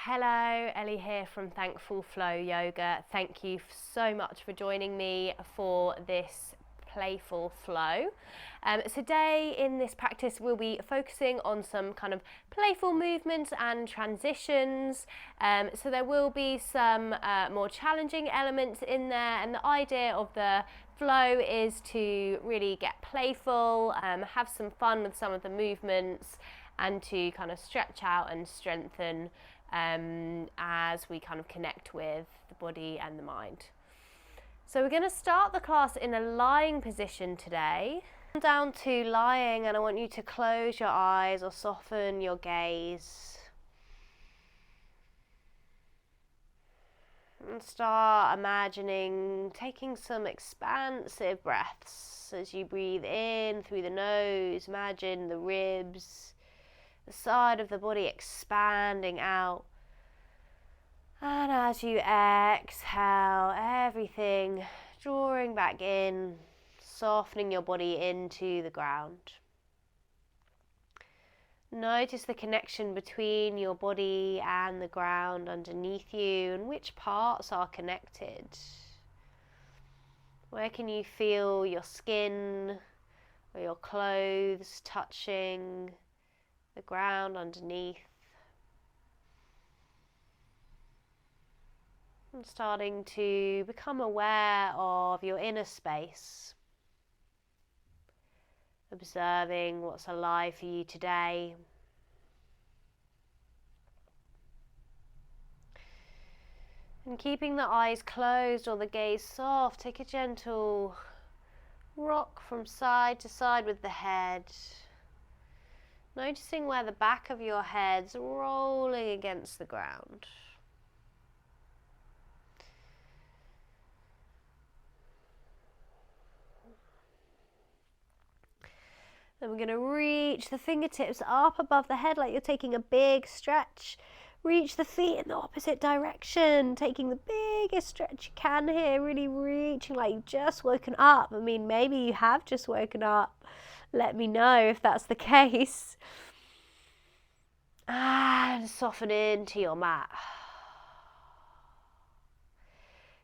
Hello, Elly here from Playful Yoga. Thank you so much for joining me for this playful flow. Today in this practice we'll be focusing on some kind of playful movements and transitions. So there will be some more challenging elements in there, and the idea of the flow is to really get playful, have some fun with some of the movements, and to kind of stretch out and strengthen as we kind of connect with the body and the mind. So we're going to start the class in a lying position today. Down to lying, and I want you to close your eyes or soften your gaze. And start imagining taking some expansive breaths as you breathe in through the nose. Imagine the ribs, the side of the body expanding out. And as you exhale, everything drawing back in, softening your body into the ground. Notice the connection between your body and the ground underneath you, and which parts are connected. Where can you feel your skin or your clothes touching the ground underneath? And starting to become aware of your inner space, observing what's alive for you today. And keeping the eyes closed or the gaze soft, take a gentle rock from side to side with the head. Noticing where the back of your head's rolling against the ground. Then we're going to reach the fingertips up above the head like you're taking a big stretch. Reach the feet in the opposite direction, taking the biggest stretch you can here, really reaching like you've just woken up. I mean, maybe you have just woken up. Let me know if that's the case. And soften into your mat.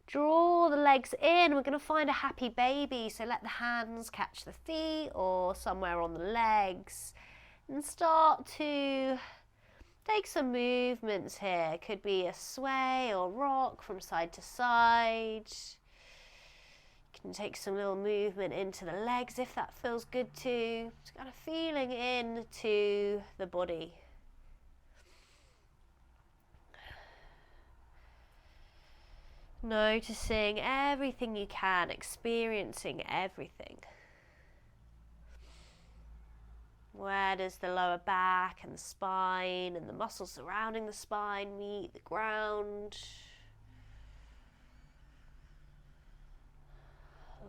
Draw the legs in. We're going to find a happy baby. So let the hands catch the feet or somewhere on the legs. And start to take some movements here. It could be a sway or rock from side to side. You can take some little movement into the legs if that feels good too. Just kind of feeling into the body. Noticing everything you can, experiencing everything. Where does the lower back and the spine and the muscles surrounding the spine meet the ground?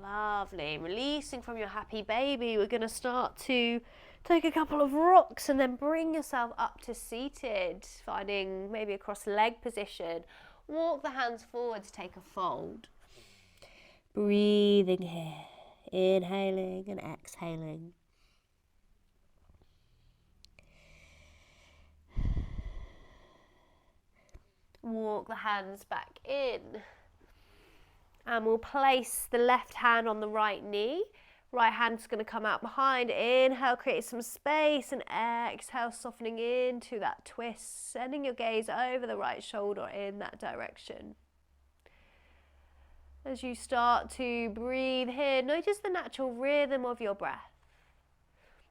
Lovely. Releasing from your happy baby, we're going to start to take a couple of rocks and then bring yourself up to seated, finding maybe a cross-leg position. Walk the hands forward to take a fold. Breathing here, inhaling and exhaling. Walk the hands back in. And we'll place the left hand on the right knee. Right hand's going to come out behind. Inhale, create some space, and exhale, softening into that twist, sending your gaze over the right shoulder in that direction. As you start to breathe here, notice the natural rhythm of your breath.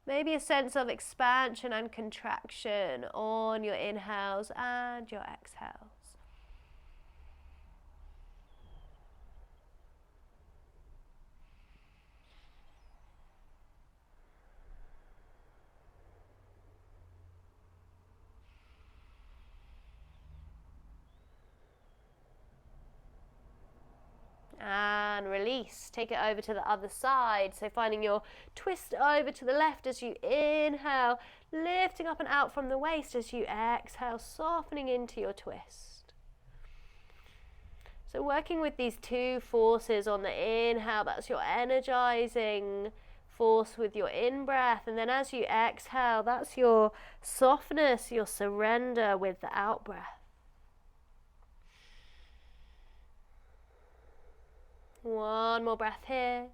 Maybe a sense of expansion and contraction on your inhales and your exhales. And release. Take it over to the other side. So finding your twist over to the left as you inhale, lifting up and out from the waist as you exhale, softening into your twist. So working with these two forces on the inhale, that's your energizing force with your in-breath, and then as you exhale, that's your softness, your surrender with the out-breath. One more breath here.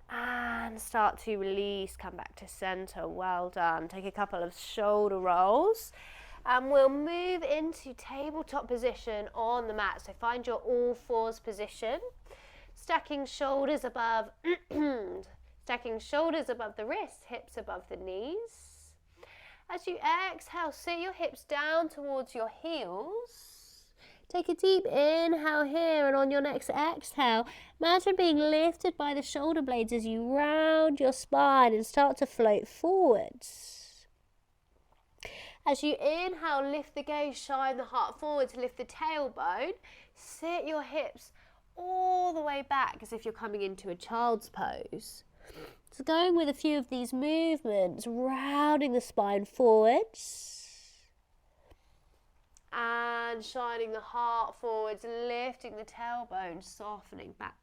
And start to release, come back to center. Well done. Take a couple of shoulder rolls. And we'll move into tabletop position on the mat. So find your all fours position. Stacking shoulders above, stacking shoulders above the wrists, hips above the knees. As you exhale, sit your hips down towards your heels. Take a deep inhale here, and on your next exhale, imagine being lifted by the shoulder blades as you round your spine and start to float forwards. As you inhale, lift the gaze, shine the heart forwards, lift the tailbone, sit your hips all the way back as if you're coming into a child's pose. So going with a few of these movements, rounding the spine forwards and shining the heart forwards, lifting the tailbone, softening back.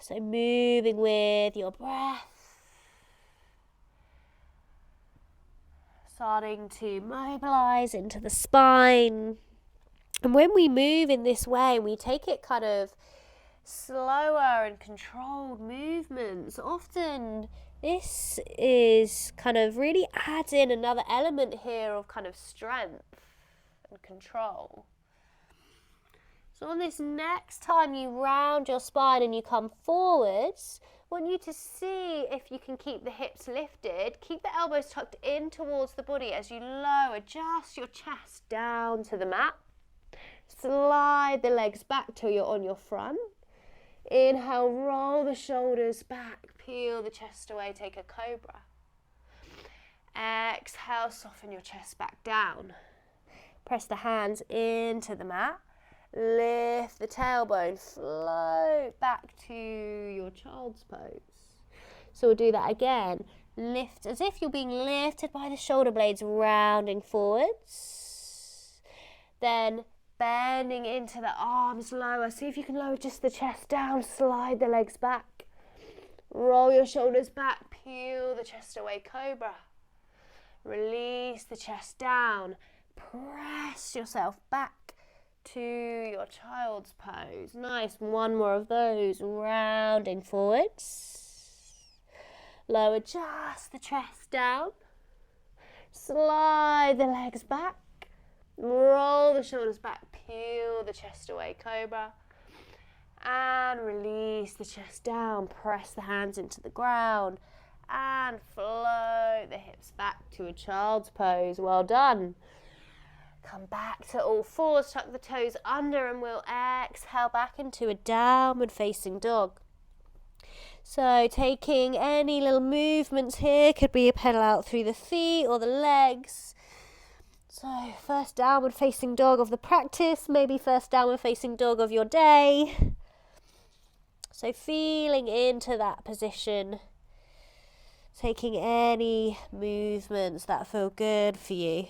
So moving with your breath, starting to mobilize into the spine. And when we move in this way, we take it kind of slower and controlled movements. Often this is kind of really adds in another element here of kind of strength and control. So on this next time you round your spine and you come forwards, I want you to see if you can keep the hips lifted. Keep the elbows tucked in towards the body as you lower just your chest down to the mat. Slide the legs back till you're on your front. Inhale, roll the shoulders back, peel the chest away, take a cobra. Exhale, soften your chest back down. Press the hands into the mat. Lift the tailbone, float back to your child's pose. So we'll do that again. Lift as if you're being lifted by the shoulder blades, rounding forwards. Then bending into the arms lower. See if you can lower just the chest down. Slide the legs back. Roll your shoulders back. Peel the chest away, cobra. Release the chest down. Press yourself back to your child's pose. Nice. One more of those. Rounding forwards. Lower just the chest down. Slide the legs back. Roll the shoulders back, peel the chest away, cobra, and release the chest down. Press the hands into the ground and float the hips back to a child's pose. Well done. Come back to all fours, tuck the toes under, and we'll exhale back into a downward facing dog. So taking any little movements here, could be a pedal out through the feet or the legs. So first downward facing dog of the practice, maybe first downward facing dog of your day. So feeling into that position, taking any movements that feel good for you.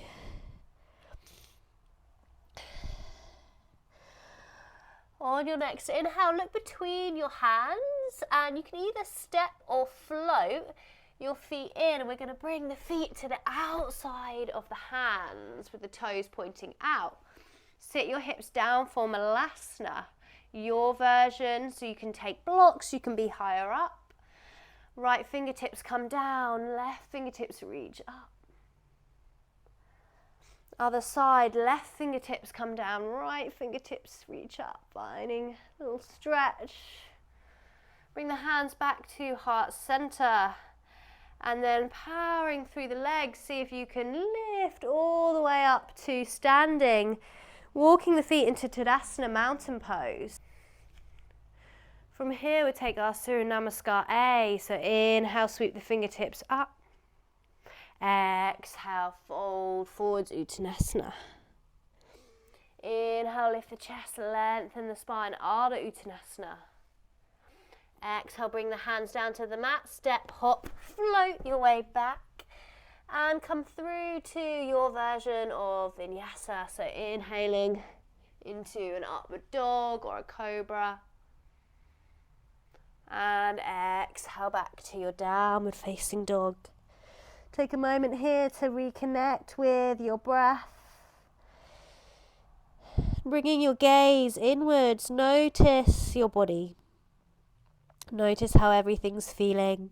On your next inhale, look between your hands and you can either step or float your feet in, and we're going to bring the feet to the outside of the hands with the toes pointing out. Sit your hips down for Malasana, your version, so you can take blocks, you can be higher up. Right fingertips come down, left fingertips reach up. Other side, left fingertips come down, right fingertips reach up, finding a little stretch. Bring the hands back to heart center. And then powering through the legs, see if you can lift all the way up to standing, walking the feet into Tadasana, mountain pose. From here, we take our Surya Namaskar A. So inhale, sweep the fingertips up. Exhale, fold forwards, Uttanasana. Inhale, lift the chest, lengthen the spine, Ardha Uttanasana. Exhale, bring the hands down to the mat, step, hop, float your way back and come through to your version of Vinyasa. So inhaling into an upward dog or a cobra and exhale back to your downward facing dog. Take a moment here to reconnect with your breath. Bringing your gaze inwards, notice your body. Notice how everything's feeling.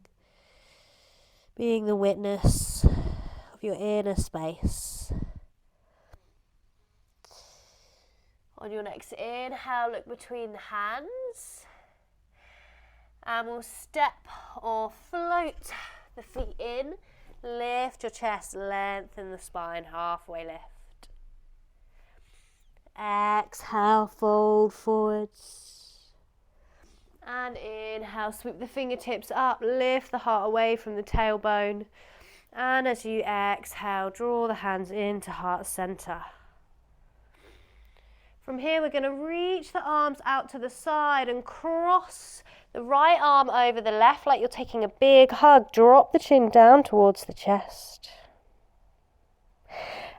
Being the witness of your inner space. On your next inhale, look between the hands. And we'll step or float the feet in. Lift your chest, lengthen the spine, halfway lift. Exhale, fold forwards. And inhale, sweep the fingertips up, lift the heart away from the tailbone. And as you exhale, draw the hands into heart center. From here, we're going to reach the arms out to the side and cross the right arm over the left like you're taking a big hug. Drop the chin down towards the chest.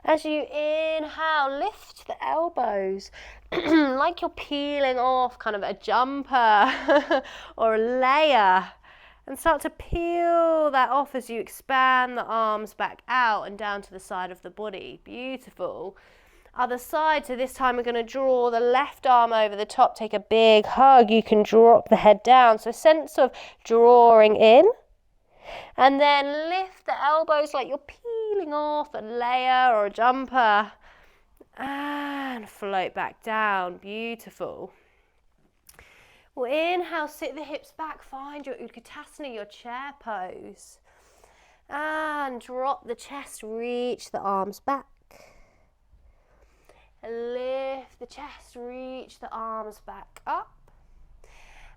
As you inhale, lift the elbows like you're peeling off kind of a jumper or a layer. And start to peel that off as you expand the arms back out and down to the side of the body. Beautiful. Other side, so this time we're going to draw the left arm over the top, take a big hug. You can drop the head down, so a sense of drawing in. And then lift the elbows like you're peeling off a layer or a jumper. And float back down, beautiful. Well, inhale, sit the hips back, find your Utkatasana, your chair pose. And drop the chest, reach the arms back. Lift the chest, reach the arms back up.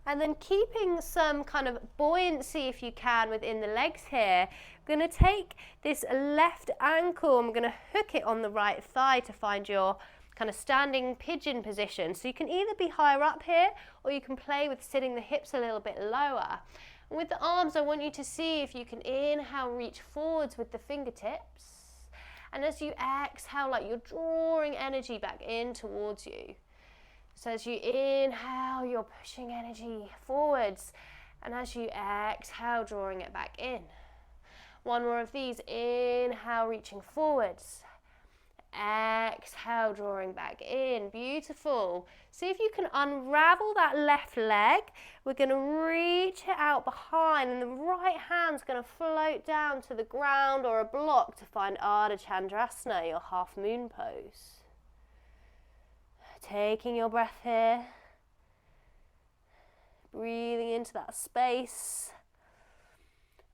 And then keeping some kind of buoyancy if you can within the legs here, I'm going to take this left ankle, I'm going to hook it on the right thigh to find your kind of standing pigeon position. So you can either be higher up here or you can play with sitting the hips a little bit lower. And with the arms, I want you to see if you can inhale, reach forwards with the fingertips. And as you exhale, like you're drawing energy back in towards you. So as you inhale, you're pushing energy forwards. And as you exhale, drawing it back in. One more of these. Inhale, reaching forwards. Exhale, drawing back in. Beautiful. See if you can unravel that left leg. We're going to reach it out behind, and the right hand's going to float down to the ground or a block to find Ardha Chandrasana, your half moon pose. Taking your breath here. Breathing into that space.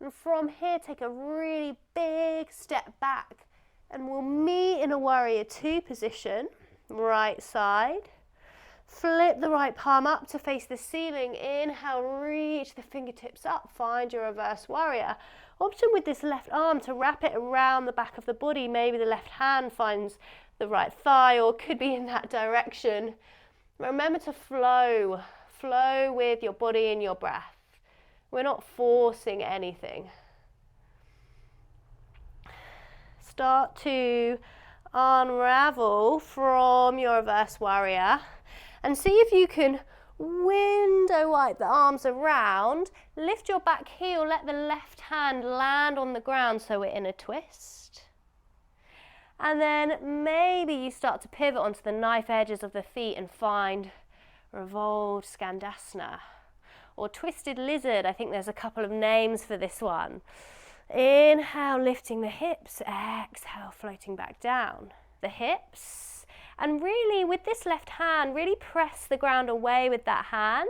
And from here, take a really big step back. And we'll meet in a warrior two position, right side. Flip the right palm up to face the ceiling. Inhale, reach the fingertips up. Find your reverse warrior. Option with this left arm to wrap it around the back of the body. Maybe the left hand finds the right thigh or could be in that direction. Remember to flow. Flow with your body and your breath. We're not forcing anything. Start to unravel from your reverse warrior and see if you can window wipe the arms around, lift your back heel, let the left hand land on the ground so we're in a twist. And then maybe you start to pivot onto the knife edges of the feet and find revolved Skandasana or twisted lizard. I think there's a couple of names for this one. Inhale, lifting the hips. Exhale, floating back down. The hips. And really, with this left hand, really press the ground away with that hand.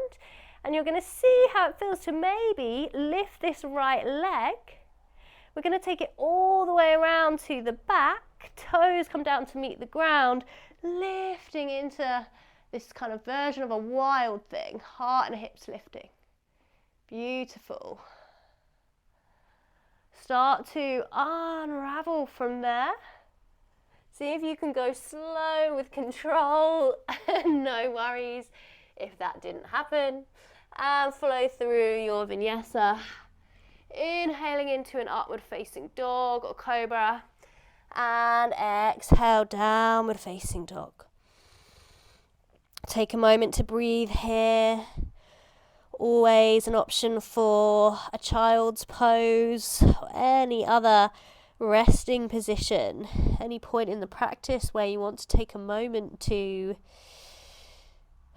And you're going to see how it feels to maybe lift this right leg. We're going to take it all the way around to the back. Toes come down to meet the ground. Lifting into this kind of version of a wild thing. Heart and hips lifting. Beautiful. Start to unravel from there. See if you can go slow with control. No worries if that didn't happen. And flow through your vinyasa. Inhaling into an upward facing dog or cobra. And exhale, downward facing dog. Take a moment to breathe here. Always an option for a child's pose or any other resting position. Any point in the practice where you want to take a moment to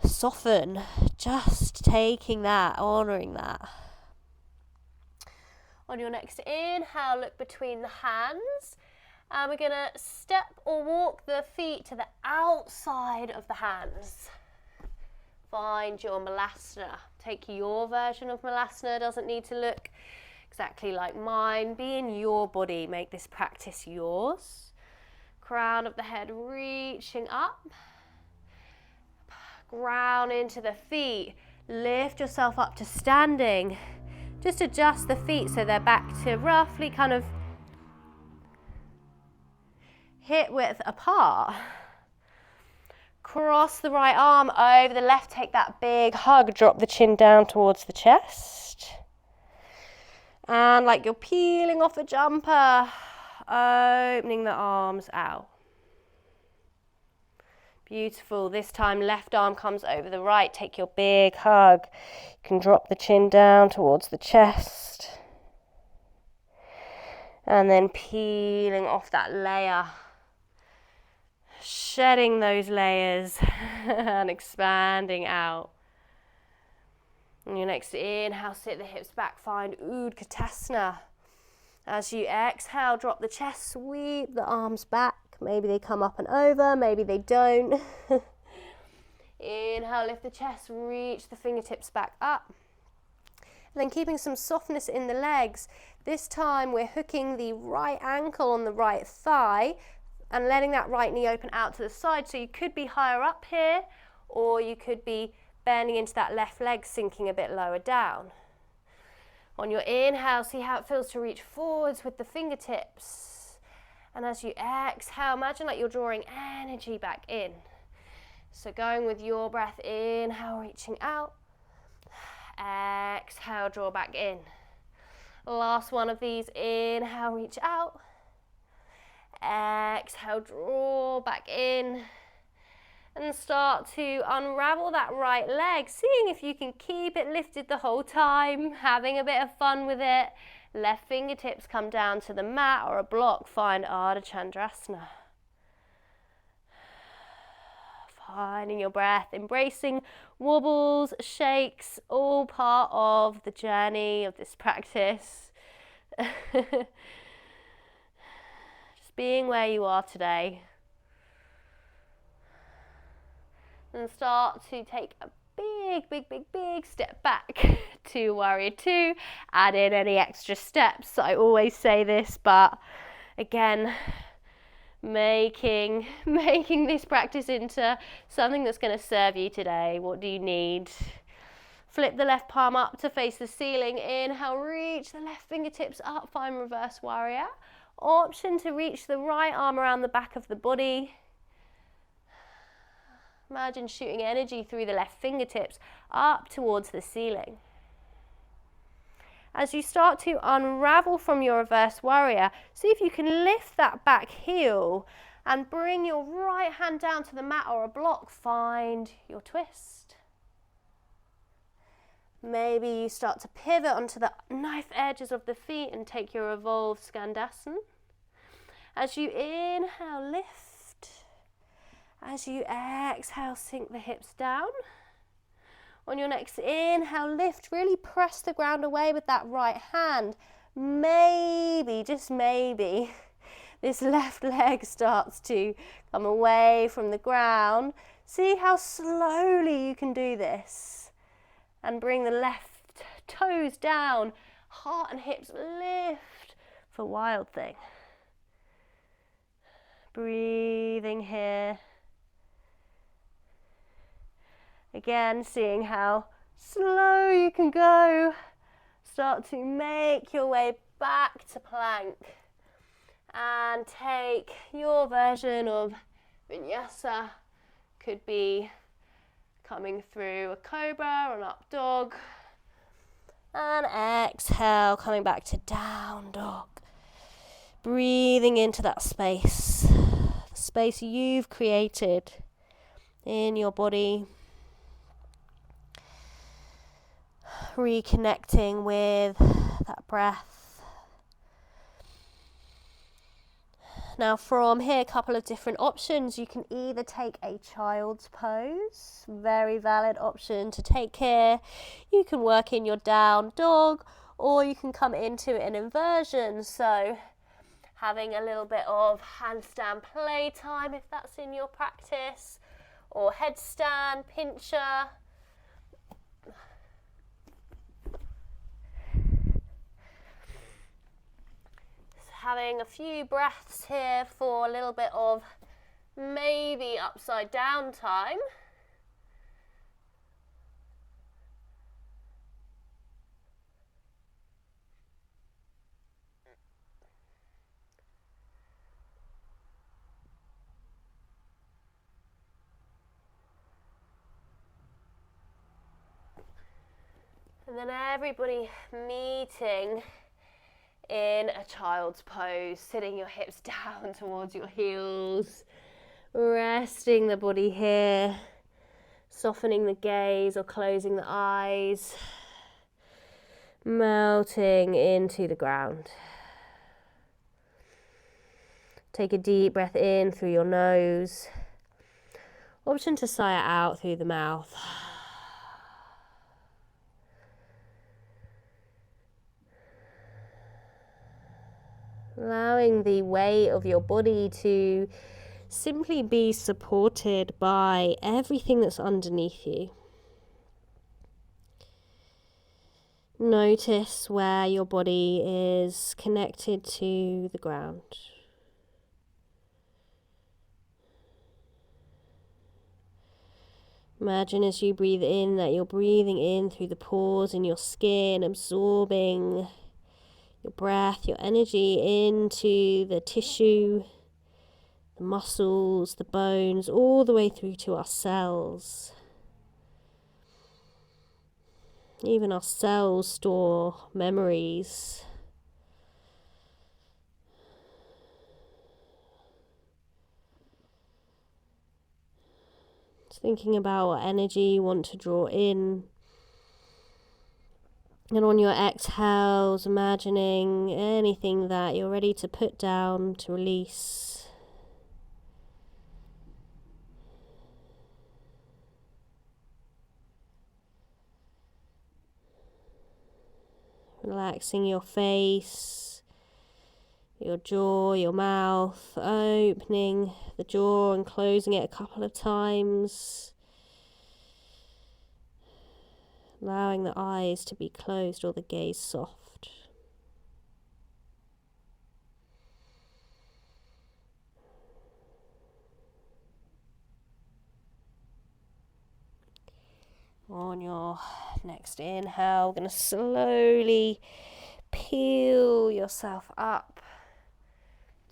soften, just taking that, honouring that. On your next inhale, look between the hands. And we're going to step or walk the feet to the outside of the hands. Find your Malasana. Take your version of Malasana. Doesn't need to look exactly like mine. Be in your body. Make this practice yours. Crown of the head reaching up. Ground into the feet. Lift yourself up to standing. Just adjust the feet so they're back to roughly kind of hip width apart. Cross the right arm over the left. Take that big hug. Drop the chin down towards the chest. And like you're peeling off a jumper, opening the arms out. Beautiful. This time left arm comes over the right. Take your big hug. You can drop the chin down towards the chest. And then peeling off that layer. Shedding those layers and expanding out. On your next inhale, sit the hips back. Find Utkatasana. As you exhale, drop the chest, sweep the arms back. Maybe they come up and over, maybe they don't. Inhale, lift the chest, reach the fingertips back up. And then keeping some softness in the legs. This time we're hooking the right ankle on the right thigh and letting that right knee open out to the side. So you could be higher up here, or you could be bending into that left leg, sinking a bit lower down. On your inhale, see how it feels to reach forwards with the fingertips. And as you exhale, imagine like you're drawing energy back in. So going with your breath, inhale, reaching out. Exhale, draw back in. Last one of these, inhale, reach out. Exhale, draw back in. And start to unravel that right leg, seeing if you can keep it lifted the whole time, having a bit of fun with it. Left fingertips come down to the mat or a block, find Ardha Chandrasana. Finding your breath, embracing wobbles, shakes, all part of the journey of this practice. Just being where you are today. And start to take a big step back to Warrior Two. Add in any extra steps. I always say this, but again, making this practice into something that's going to serve you today. What do you need? Flip the left palm up to face the ceiling. Inhale, reach the left fingertips up. Find Reverse Warrior. Option to reach the right arm around the back of the body. Imagine shooting energy through the left fingertips up towards the ceiling. As you start to unravel from your Reverse Warrior, see if you can lift that back heel and bring your right hand down to the mat or a block. Find your twist. Maybe you start to pivot onto the knife edges of the feet and take your Evolved Skandasana. As you inhale, lift. As you exhale, sink the hips down. On your next inhale, lift, really press the ground away with that right hand. Maybe, just maybe, this left leg starts to come away from the ground. See how slowly you can do this. And bring the left toes down, heart and hips lift for Wild Thing. Breathing here. Again, seeing how slow you can go. Start to make your way back to plank. And take your version of vinyasa. Could be coming through a cobra or an up dog. And exhale, coming back to down dog. Breathing into that space. The space you've created in your body. Reconnecting with that breath. Now from here, a couple of different options. You can either take a child's pose, very valid option to take here. You can work in your down dog, or you can come into an inversion. So having a little bit of handstand playtime if that's in your practice, or headstand, pincher. Having a few breaths here for a little bit of maybe upside down time. And then everybody meeting in a child's pose, sitting your hips down towards your heels, resting the body here, softening the gaze or closing the eyes, melting into the ground. Take a deep breath in through your nose, option to sigh it out through the mouth. Allowing the weight of your body to simply be supported by everything that's underneath you. Notice where your body is connected to the ground. Imagine as you breathe in that you're breathing in through the pores in your skin, absorbing your breath, your energy into the tissue, the muscles, the bones, all the way through to our cells. Even our cells store memories. Just thinking about what energy you want to draw in. And on your exhales, imagining anything that you're ready to put down, to release. Relaxing your face, your jaw, your mouth, opening the jaw and closing it a couple of times. Allowing the eyes to be closed or the gaze soft. On your next inhale, we're going to slowly peel yourself up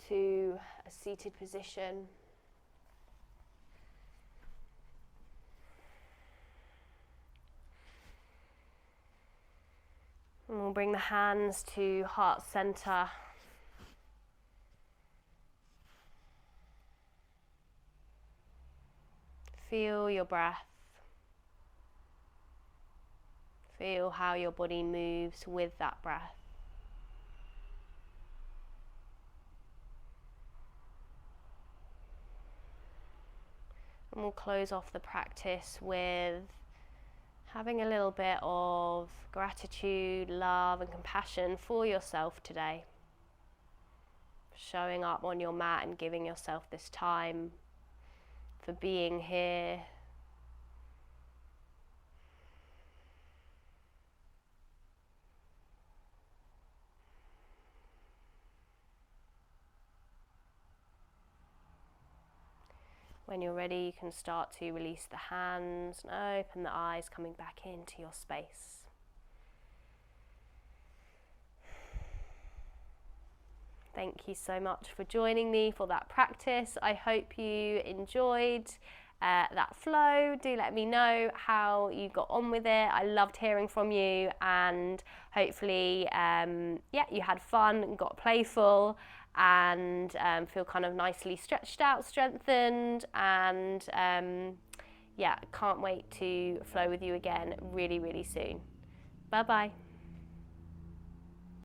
to a seated position. And we'll bring the hands to heart center. Feel your breath. Feel how your body moves with that breath. And we'll close off the practice with having a little bit of gratitude, love and compassion for yourself today. Showing up on your mat and giving yourself this time for being here. When you're ready, you can start to release the hands and open the eyes, coming back into your space. Thank you so much for joining me for that practice. I hope you enjoyed that flow. Do let me know how you got on with it. I loved hearing from you, and hopefully you had fun and got playful and feel kind of nicely stretched out, strengthened, and can't wait to flow with you again really, really soon. Bye bye.